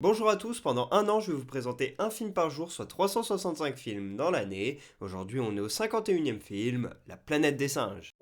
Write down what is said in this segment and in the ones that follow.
Bonjour à tous, pendant un an je vais vous présenter un film par jour, soit 365 films dans l'année. Aujourd'hui on est au 51e film, La planète des singes.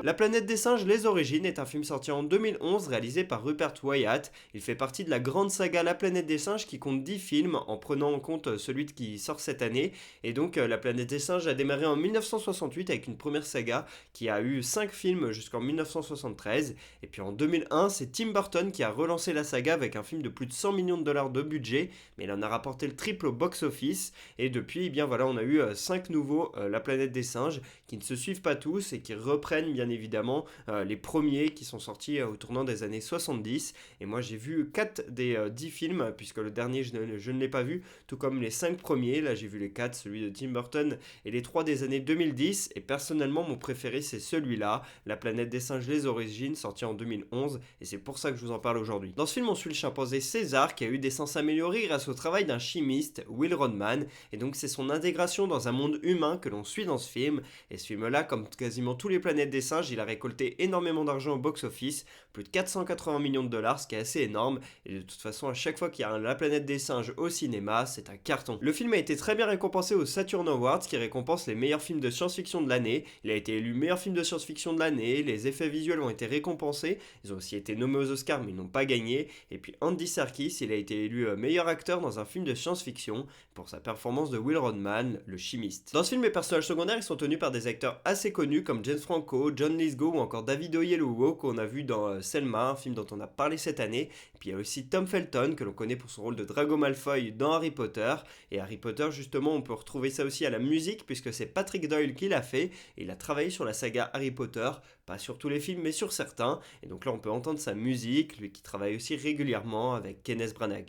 La planète des singes, les origines, est un film sorti en 2011 réalisé par Rupert Wyatt. Il fait partie de la grande saga La planète des singes qui compte 10 films en prenant en compte celui qui sort cette année. Et donc La planète des singes a démarré en 1968 avec une première saga qui a eu 5 films jusqu'en 1973. Et puis en 2001, c'est Tim Burton qui a relancé la saga avec un film de plus de 100 millions de dollars de budget, mais il en a rapporté le triple au box-office. Et depuis, eh bien voilà, on a eu 5 nouveaux La planète des singes qui ne se suivent pas tous et qui reprennent bien évidemment les premiers qui sont sortis au tournant des années 70. Et moi j'ai vu 4 des 10 films, puisque le dernier je ne l'ai pas vu, tout comme les 5 premiers. Là j'ai vu les 4, celui de Tim Burton et les 3 des années 2010. Et personnellement mon préféré c'est celui-là, La planète des singes, les origines, sorti en 2011. Et c'est pour ça que je vous en parle aujourd'hui. Dans ce film on suit le chimpanzé César qui a eu des sens améliorés grâce au travail d'un chimiste, Will Rodman. Et donc c'est son intégration dans un monde humain que l'on suit dans ce film. Et ce film-là, comme quasiment tous les planètes des singes, il a récolté énormément d'argent au box-office, plus de 480 millions de dollars, ce qui est assez énorme. Et de toute façon, à chaque fois qu'il y a La planète des singes au cinéma, c'est un carton. Le film a été très bien récompensé aux Saturn Awards, qui récompense les meilleurs films de science-fiction de l'année. Il a été élu meilleur film de science-fiction de l'année, les effets visuels ont été récompensés, ils ont aussi été nommés aux Oscars mais ils n'ont pas gagné. Et puis Andy Serkis, il a été élu meilleur acteur dans un film de science-fiction pour sa performance de Will Rodman, le chimiste. Dans ce film, les personnages secondaires ils sont tenus par des acteurs assez connus comme James Franco, John Lithgow ou encore David Oyelowo qu'on a vu dans Selma, un film dont on a parlé cette année. Et puis il y a aussi Tom Felton que l'on connaît pour son rôle de Drago Malfoy dans Harry Potter. Et Harry Potter justement on peut retrouver ça aussi à la musique puisque c'est Patrick Doyle qui l'a fait. Et il a travaillé sur la saga Harry Potter, pas sur tous les films mais sur certains. Et donc là on peut entendre sa musique, lui qui travaille aussi régulièrement avec Kenneth Branagh.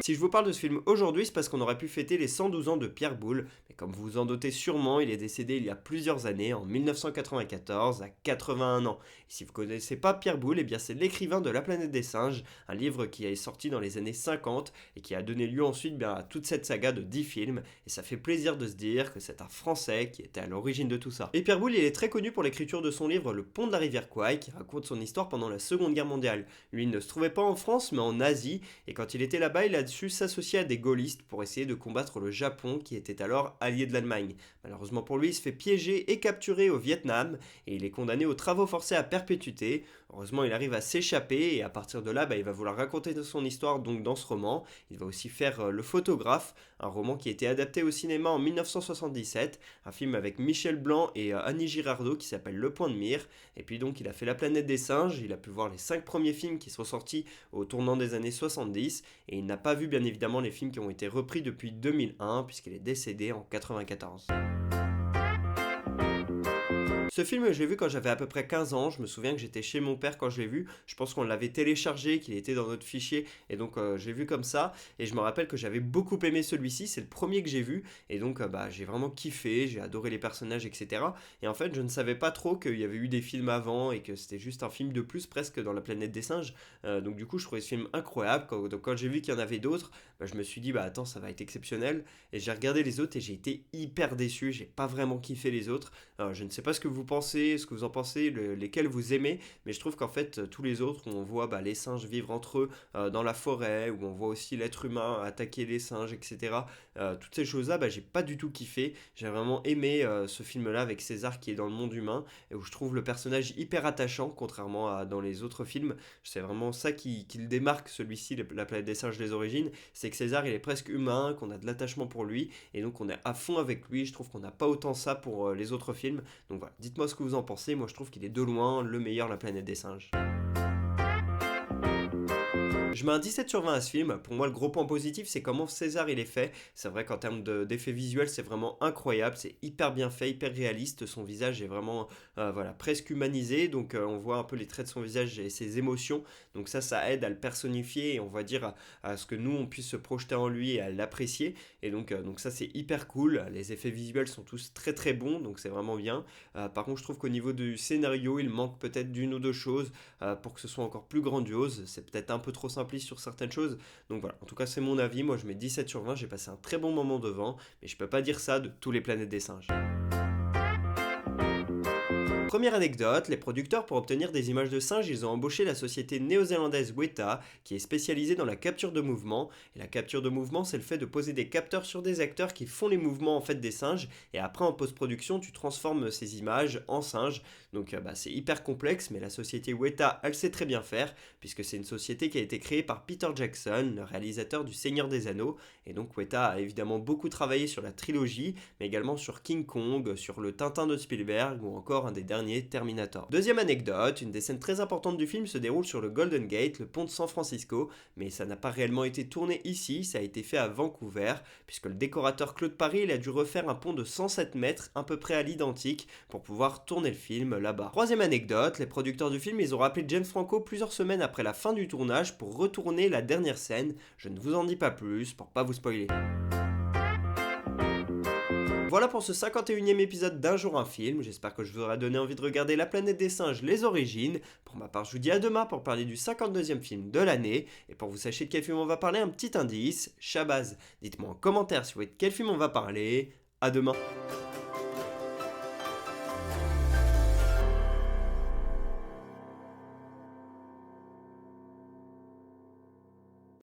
Si je vous parle de ce film aujourd'hui, c'est parce qu'on aurait pu fêter les 112 ans de Pierre Boulle, mais comme vous vous en doutez sûrement, il est décédé il y a plusieurs années, en 1994, à 81 ans. Et si vous ne connaissez pas Pierre Boulle, eh bien c'est l'écrivain de La planète des singes, un livre qui est sorti dans les années 50 et qui a donné lieu ensuite bien, à toute cette saga de 10 films, et ça fait plaisir de se dire que c'est un Français qui était à l'origine de tout ça. Et Pierre Boulle, il est très connu pour l'écriture de son livre Le pont de la rivière Kwai, qui raconte son histoire pendant la Seconde Guerre mondiale. Lui, il ne se trouvait pas en France, mais en Asie, et quand il était là-bas, il a su s'associer à des gaullistes pour essayer de combattre le Japon qui était alors allié de l'Allemagne. Malheureusement pour lui, il se fait piéger et capturer au Vietnam et il est condamné aux travaux forcés à perpétuité. Heureusement, il arrive à s'échapper et à partir de là, il va vouloir raconter son histoire donc dans ce roman. Il va aussi faire Le photographe, un roman qui a été adapté au cinéma en 1977, un film avec Michel Blanc et Annie Girardot qui s'appelle Le point de mire. Et puis donc il a fait La planète des singes, il a pu voir les 5 premiers films qui sont sortis au tournant des années 70 et il n'a pas vu bien évidemment les films qui ont été repris depuis 2001 puisqu'il est décédé en 94. Ce film, je l'ai vu quand j'avais à peu près 15 ans. Je me souviens que j'étais chez mon père quand je l'ai vu. Je pense qu'on l'avait téléchargé, qu'il était dans notre fichier. Et donc, je l'ai vu comme ça. Et je me rappelle que j'avais beaucoup aimé celui-ci. C'est le premier que j'ai vu. Et donc, j'ai vraiment kiffé. J'ai adoré les personnages, etc. Et en fait, je ne savais pas trop qu'il y avait eu des films avant et que c'était juste un film de plus presque dans La planète des singes. Donc, du coup, je trouvais ce film incroyable. Donc, quand j'ai vu qu'il y en avait d'autres, je me suis dit, attends, ça va être exceptionnel. Et j'ai regardé les autres et j'ai été hyper déçu. J'ai pas vraiment kiffé les autres. Je ne sais pas ce que vous pensez, ce que vous en pensez, lesquels vous aimez, mais je trouve qu'en fait tous les autres où on voit les singes vivre entre eux dans la forêt, où on voit aussi l'être humain attaquer les singes, etc. Toutes ces choses-là, j'ai pas du tout kiffé. J'ai vraiment aimé ce film-là avec César qui est dans le monde humain et où je trouve le personnage hyper attachant, contrairement à dans les autres films. C'est vraiment ça qui le démarque, celui-ci, La planète des singes, les origines, c'est que César il est presque humain, qu'on a de l'attachement pour lui et donc on est à fond avec lui. Je trouve qu'on n'a pas autant ça pour les autres films. Donc voilà, dites-moi ce que vous en pensez. Moi je trouve qu'il est de loin le meilleur La planète des singes. Je mets un 17 sur 20 à ce film. Pour moi, le gros point positif, c'est comment César il est fait. C'est vrai qu'en termes d'effets visuels, c'est vraiment incroyable. C'est hyper bien fait, hyper réaliste. Son visage est vraiment presque humanisé. Donc, on voit un peu les traits de son visage et ses émotions. Donc, ça aide à le personnifier et on va dire à ce que nous, on puisse se projeter en lui et à l'apprécier. Et donc ça, c'est hyper cool. Les effets visuels sont tous très très bons. Donc, c'est vraiment bien. Par contre, je trouve qu'au niveau du scénario, il manque peut-être d'une ou deux choses pour que ce soit encore plus grandiose. C'est peut-être un peu trop simpliste sur certaines choses. Donc voilà, en tout cas c'est mon avis, moi je mets 17 sur 20, j'ai passé un très bon moment devant, mais je peux pas dire ça de tous les planètes des singes. Première anecdote, les producteurs pour obtenir des images de singes, ils ont embauché la société néo-zélandaise Weta qui est spécialisée dans la capture de mouvement. Et la capture de mouvement, c'est le fait de poser des capteurs sur des acteurs qui font les mouvements en fait des singes et après en post-production, tu transformes ces images en singes. Donc c'est hyper complexe mais la société Weta, elle sait très bien faire puisque c'est une société qui a été créée par Peter Jackson, le réalisateur du Seigneur des Anneaux. Et donc Weta a évidemment beaucoup travaillé sur la trilogie mais également sur King Kong, sur le Tintin de Spielberg ou encore un des derniers Terminator. Deuxième anecdote, une des scènes très importantes du film se déroule sur le Golden Gate, le pont de San Francisco, mais ça n'a pas réellement été tourné ici, ça a été fait à Vancouver, puisque le décorateur Claude Paris il a dû refaire un pont de 107 mètres, à peu près à l'identique, pour pouvoir tourner le film là-bas. Troisième anecdote, les producteurs du film ils ont rappelé James Franco plusieurs semaines après la fin du tournage pour retourner la dernière scène. Je ne vous en dis pas plus pour pas vous spoiler. Voilà pour ce 51e épisode d'Un jour un film, j'espère que je vous aurai donné envie de regarder La planète des singes, les origines. Pour ma part, je vous dis à demain pour parler du 52e film de l'année. Et pour vous sachiez de quel film on va parler, un petit indice, Shabazz. Dites-moi en commentaire si vous voyez de quel film on va parler. À demain.